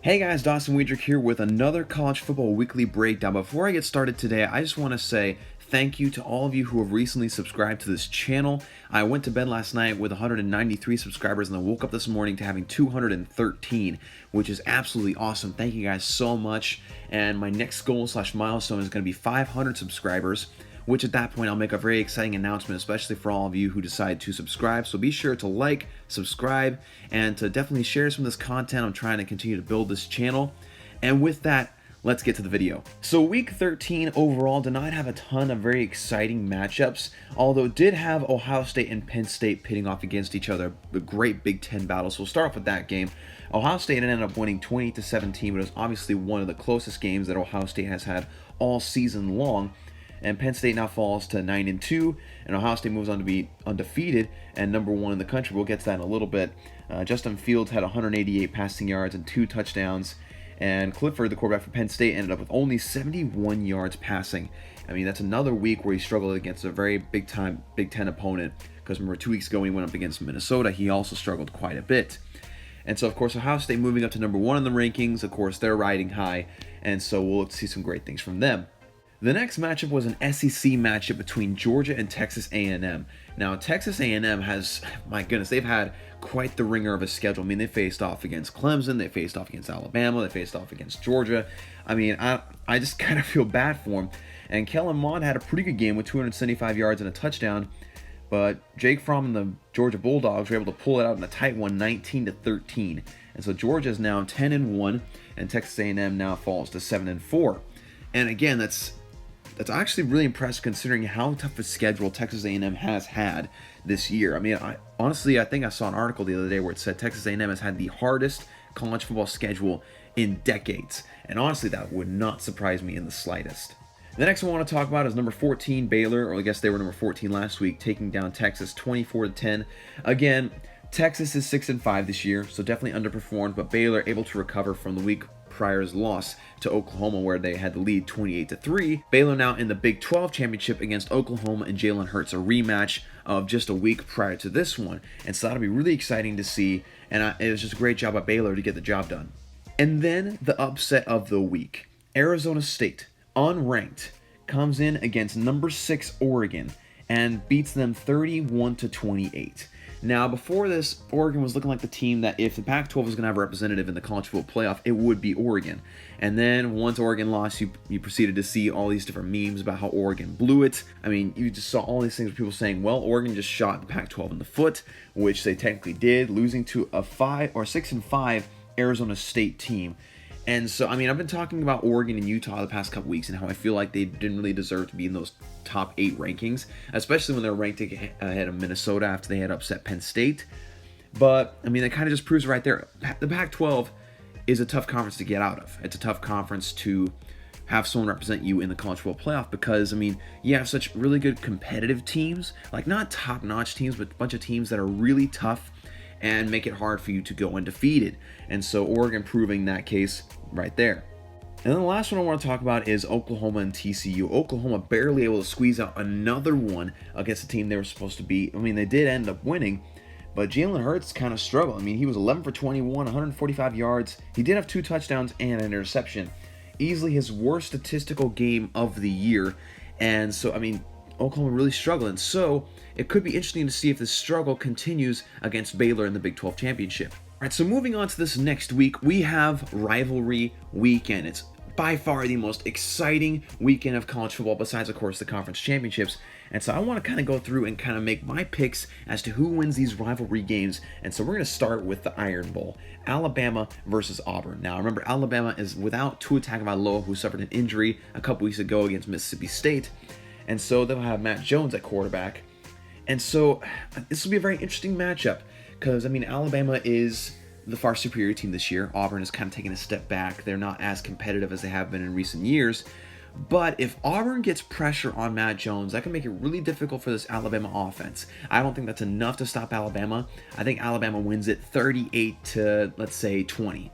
Hey guys, Dawson Weidrich here with another college football weekly breakdown. Before I get started today, I just want to say thank you to all of you who have recently subscribed to this channel. I went to bed last night with 193 subscribers and I woke up this morning to having 213, which is absolutely awesome. Thank you guys so much. And my next goal / milestone is going to be 500 subscribers, which at that point I'll make a very exciting announcement, especially for all of you who decide to subscribe. So be sure to like, subscribe, and to definitely share some of this content. I'm trying to continue to build this channel. And with that, let's get to the video. So week 13 overall did not have a ton of very exciting matchups, although it did have Ohio State and Penn State pitting off against each other, a great Big Ten battle. So we'll start off with that game. Ohio State ended up winning 28-17, but it was obviously one of the closest games that Ohio State has had all season long. And Penn State now falls to 9-2, and Ohio State moves on to be undefeated and #1 in the country. We'll get to that in a little bit. Justin Fields had 188 passing yards and 2 touchdowns, and Clifford, the quarterback for Penn State, ended up with only 71 yards passing. I mean, that's another week where he struggled against a very big-time Big Ten opponent, because remember 2 weeks ago when he went up against Minnesota, he also struggled quite a bit. And so, of course, Ohio State moving up to #1 in the rankings. Of course, they're riding high, and so we'll look to see some great things from them. The next matchup was an SEC matchup between Georgia and Texas A&M. Now, Texas A&M has, my goodness, they've had quite the ringer of a schedule. I mean, they faced off against Clemson, they faced off against Alabama, they faced off against Georgia. I mean, I just kind of feel bad for them. And Kellen Mond had a pretty good game with 275 yards and a touchdown, but Jake Fromm and the Georgia Bulldogs were able to pull it out in a tight one, 19-13. And so Georgia is now 10-1, and Texas A&M now falls to 7-4. And again, that's actually really impressive considering how tough a schedule Texas A&M has had this year. I mean, honestly, I think I saw an article the other day where it said Texas A&M has had the hardest college football schedule in decades. And honestly, that would not surprise me in the slightest. The next one I want to talk about is number 14, Baylor, or I guess they were number 14 last week, taking down Texas 24-10. Again, Texas is 6-5 this year, so definitely underperformed, but Baylor able to recover from the week prior's loss to Oklahoma, where they had the lead 28-3. Baylor now in the Big 12 championship against Oklahoma and Jalen Hurts, a rematch of just a week prior to this one. And so that'll be really exciting to see, and it was just a great job by Baylor to get the job done. And then the upset of the week. Arizona State, unranked, comes in against number 6 Oregon and beats them 31-28. Now, before this, Oregon was looking like the team that if the Pac-12 was going to have a representative in the college football playoff, it would be Oregon. And then once Oregon lost, you proceeded to see all these different memes about how Oregon blew it. I mean, you just saw all these things where people saying, well, Oregon just shot the Pac-12 in the foot, which they technically did, losing to a 6-5 Arizona State team. And so, I mean, I've been talking about Oregon and Utah the past couple weeks and how I feel like they didn't really deserve to be in those top 8 rankings, especially when they're ranked ahead of Minnesota after they had upset Penn State. But, I mean, that kind of just proves right there. The Pac-12 is a tough conference to get out of. It's a tough conference to have someone represent you in the college football playoff because, I mean, you have such really good competitive teams, like not top-notch teams, but a bunch of teams that are really tough and make it hard for you to go undefeated. And so Oregon proving that case right there. And then the last one I want to talk about is Oklahoma and TCU. Oklahoma barely able to squeeze out another one against the team they were supposed to beat. I mean, they did end up winning, but Jalen Hurts kind of struggled. I mean, he was 11 for 21, 145 yards. He did have 2 touchdowns and an interception. Easily his worst statistical game of the year. And so, I mean, Oklahoma really struggling. So it could be interesting to see if this struggle continues against Baylor in the Big 12 championship. All right, so moving on to this next week, we have Rivalry Weekend. It's by far the most exciting weekend of college football besides, of course, the conference championships. And so I want to kind of go through and kind of make my picks as to who wins these rivalry games. And so we're going to start with the Iron Bowl, Alabama versus Auburn. Now, remember, Alabama is without Tua Tagovailoa, who suffered an injury a couple weeks ago against Mississippi State. And so they'll have Matt Jones at quarterback. And so this will be a very interesting matchup because, I mean, Alabama is the far superior team this year. Auburn is kind of taking a step back. They're not as competitive as they have been in recent years. But if Auburn gets pressure on Matt Jones, that can make it really difficult for this Alabama offense. I don't think that's enough to stop Alabama. I think Alabama wins it 38 to, let's say, 20.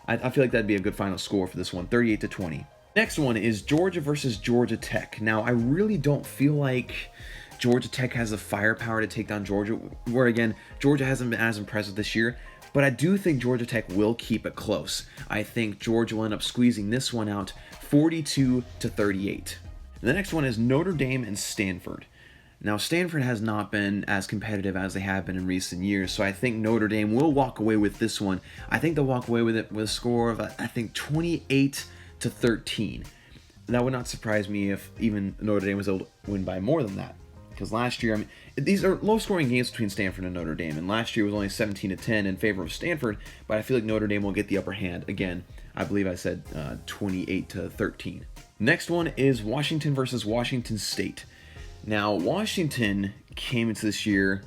I feel like that'd be a good final score for this one, 38-20. Next one is Georgia versus Georgia Tech. Now, I really don't feel like Georgia Tech has the firepower to take down Georgia, where again, Georgia hasn't been as impressive this year. But I do think Georgia Tech will keep it close. I think Georgia will end up squeezing this one out 42-38. The next one is Notre Dame and Stanford. Now, Stanford has not been as competitive as they have been in recent years, so I think Notre Dame will walk away with this one. I think they'll walk away with it with a score of, I think, 28-13. That would not surprise me if even Notre Dame was able to win by more than that. Because last year, these are low-scoring games between Stanford and Notre Dame, and last year was only 17-10 in favor of Stanford, but I feel like Notre Dame will get the upper hand. Again, I believe I said 28-13. Next one is Washington versus Washington State. Now, Washington came into this year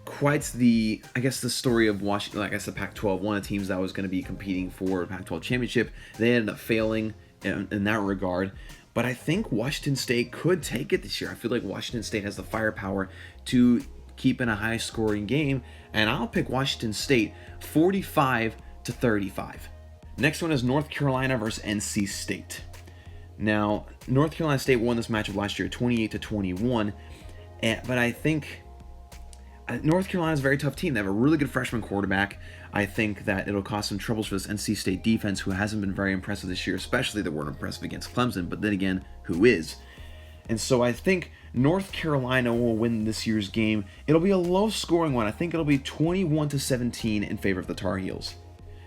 quite the story of Washington. Like I said, Pac-12, one of the teams that was going to be competing for a Pac-12 championship. They ended up failing in that regard. But I think Washington State could take it this year. I feel like Washington State has the firepower to keep in a high-scoring game. And I'll pick Washington State 45-35. Next one is North Carolina versus NC State. Now, North Carolina State won this matchup last year, 28-21, but I think North Carolina is a very tough team. They have a really good freshman quarterback. I think that it'll cause some troubles for this NC State defense, who hasn't been very impressive this year, especially they weren't impressive against Clemson, but then again, who is? And so I think North Carolina will win this year's game. It'll be a low-scoring one. I think it'll be 21-17 in favor of the Tar Heels.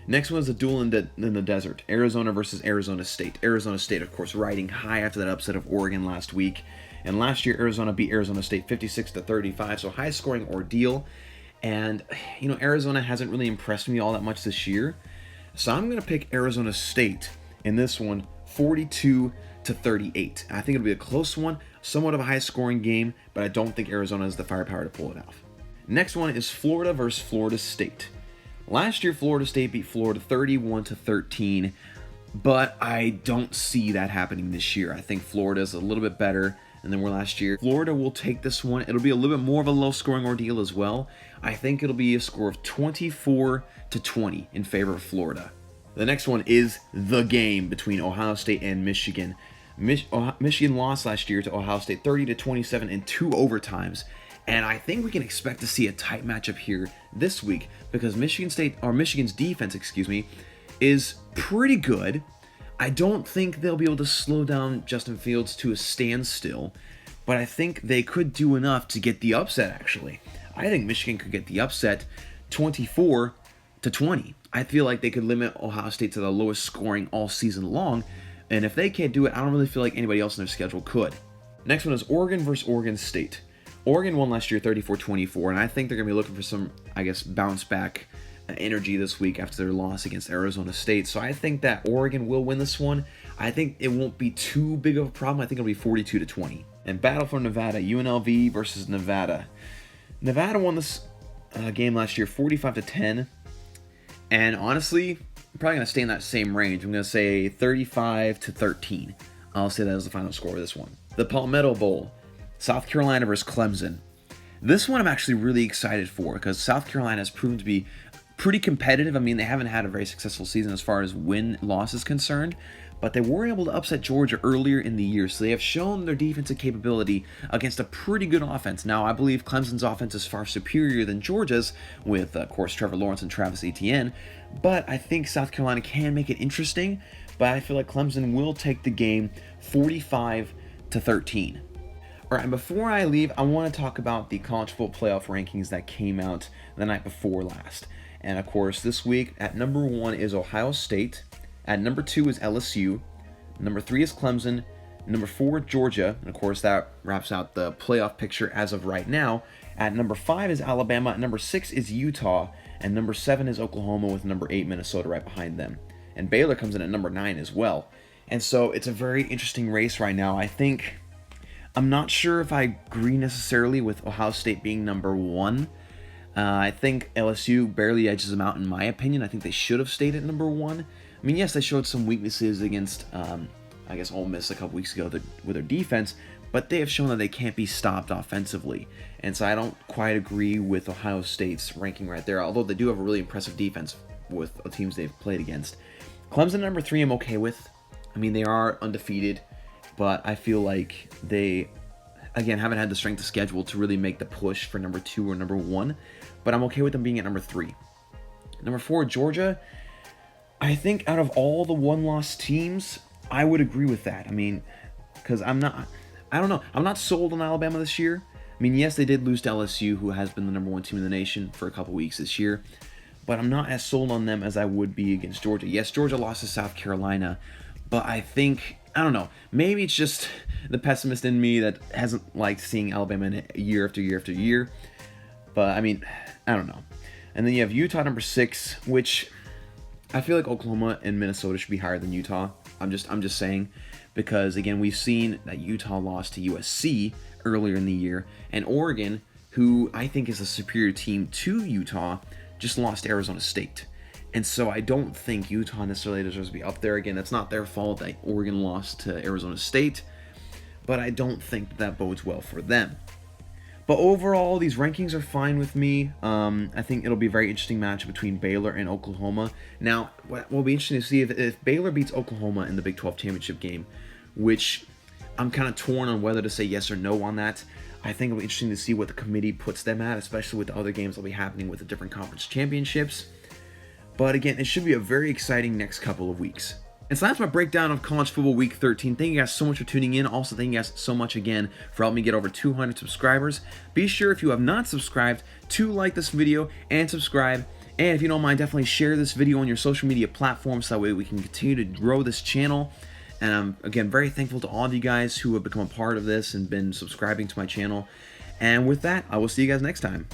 Next one is a duel in the desert. Arizona versus Arizona State. Arizona State, of course, riding high after that upset of Oregon last week. And last year, Arizona beat Arizona State 56-35, so high-scoring ordeal. And, Arizona hasn't really impressed me all that much this year. So I'm going to pick Arizona State in this one, 42-38. I think it'll be a close one, somewhat of a high-scoring game, but I don't think Arizona has the firepower to pull it off. Next one is Florida versus Florida State. Last year, Florida State beat Florida 31-13, but I don't see that happening this year. I think Florida is a little bit better than they were last year. Florida will take this one. It'll be a little bit more of a low-scoring ordeal as well. I think it'll be a score of 24-20 in favor of Florida. The next one is the game between Ohio State and Michigan. Michigan lost last year to Ohio State 30-27 in 2 overtimes. And I think we can expect to see a tight matchup here this week because Michigan's defense, is pretty good. I don't think they'll be able to slow down Justin Fields to a standstill, but I think they could do enough to get the upset, actually. I think Michigan could get the upset 24-20. I feel like they could limit Ohio State to the lowest scoring all season long, and if they can't do it, I don't really feel like anybody else in their schedule could. Next one is Oregon versus Oregon State. Oregon won last year 34-24, and I think they're going to be looking for some, bounce back energy this week after their loss against Arizona State. So I think that Oregon will win this one. I think it won't be too big of a problem. I think it'll be 42-20. And battle for Nevada, UNLV versus Nevada. Nevada won this game last year 45-10, and honestly, I'm probably going to stay in that same range. I'm going to say 35-13. I'll say that as the final score of this one. The Palmetto Bowl. South Carolina versus Clemson. This one I'm actually really excited for because South Carolina has proven to be pretty competitive. They haven't had a very successful season as far as win-loss is concerned, but they were able to upset Georgia earlier in the year, so they have shown their defensive capability against a pretty good offense. Now, I believe Clemson's offense is far superior than Georgia's with, of course, Trevor Lawrence and Travis Etienne, but I think South Carolina can make it interesting, but I feel like Clemson will take the game 45-13. All right, and before I leave, I want to talk about the college football playoff rankings that came out the night before last. And of course, this week at number 1 is Ohio State. At number 2 is LSU. Number 3 is Clemson. Number 4, Georgia. And of course, that wraps out the playoff picture as of right now. At number 5 is Alabama. At number 6 is Utah. And number 7 is Oklahoma with number 8, Minnesota, right behind them. And Baylor comes in at number 9 as well. And so it's a very interesting race right now. I'm not sure if I agree necessarily with Ohio State being number 1. I think LSU barely edges them out in my opinion. I think they should have stayed at number 1. Yes, they showed some weaknesses against, Ole Miss a couple weeks ago with their defense, but they have shown that they can't be stopped offensively. And so I don't quite agree with Ohio State's ranking right there, although they do have a really impressive defense with the teams they've played against. Clemson number 3 I'm okay with. They are undefeated, but I feel like they, again, haven't had the strength of schedule to really make the push for number 2 or number 1, but I'm okay with them being at number 3. Number 4, Georgia. I think out of all the one-loss teams, I would agree with that. I mean, because I don't know. I'm not sold on Alabama this year. I mean, yes, they did lose to LSU, who has been the number 1 team in the nation for a couple weeks this year, but I'm not as sold on them as I would be against Georgia. Yes, Georgia lost to South Carolina, but I think, I don't know, maybe it's just the pessimist in me that hasn't liked seeing Alabama in year after year after year. But I mean, I don't know. And then you have Utah number 6, which I feel like Oklahoma and Minnesota should be higher than Utah. I'm just saying, because again, we've seen that Utah lost to USC earlier in the year, and Oregon, who I think is a superior team to Utah, just lost to Arizona State. And so I don't think Utah necessarily deserves to be up there. Again, that's not their fault that Oregon lost to Arizona State, but I don't think that bodes well for them. But overall, these rankings are fine with me. I think it'll be a very interesting match between Baylor and Oklahoma. Now, what will be interesting to see if Baylor beats Oklahoma in the Big 12 championship game, which I'm kind of torn on whether to say yes or no on that. I think it'll be interesting to see what the committee puts them at, especially with the other games that'll be happening with the different conference championships. But again, it should be a very exciting next couple of weeks. And so that's my breakdown of College Football Week 13. Thank you guys so much for tuning in. Also, thank you guys so much again for helping me get over 200 subscribers. Be sure, if you have not subscribed, to like this video and subscribe. And if you don't mind, definitely share this video on your social media platforms so that way we can continue to grow this channel. And I'm, again, very thankful to all of you guys who have become a part of this and been subscribing to my channel. And with that, I will see you guys next time.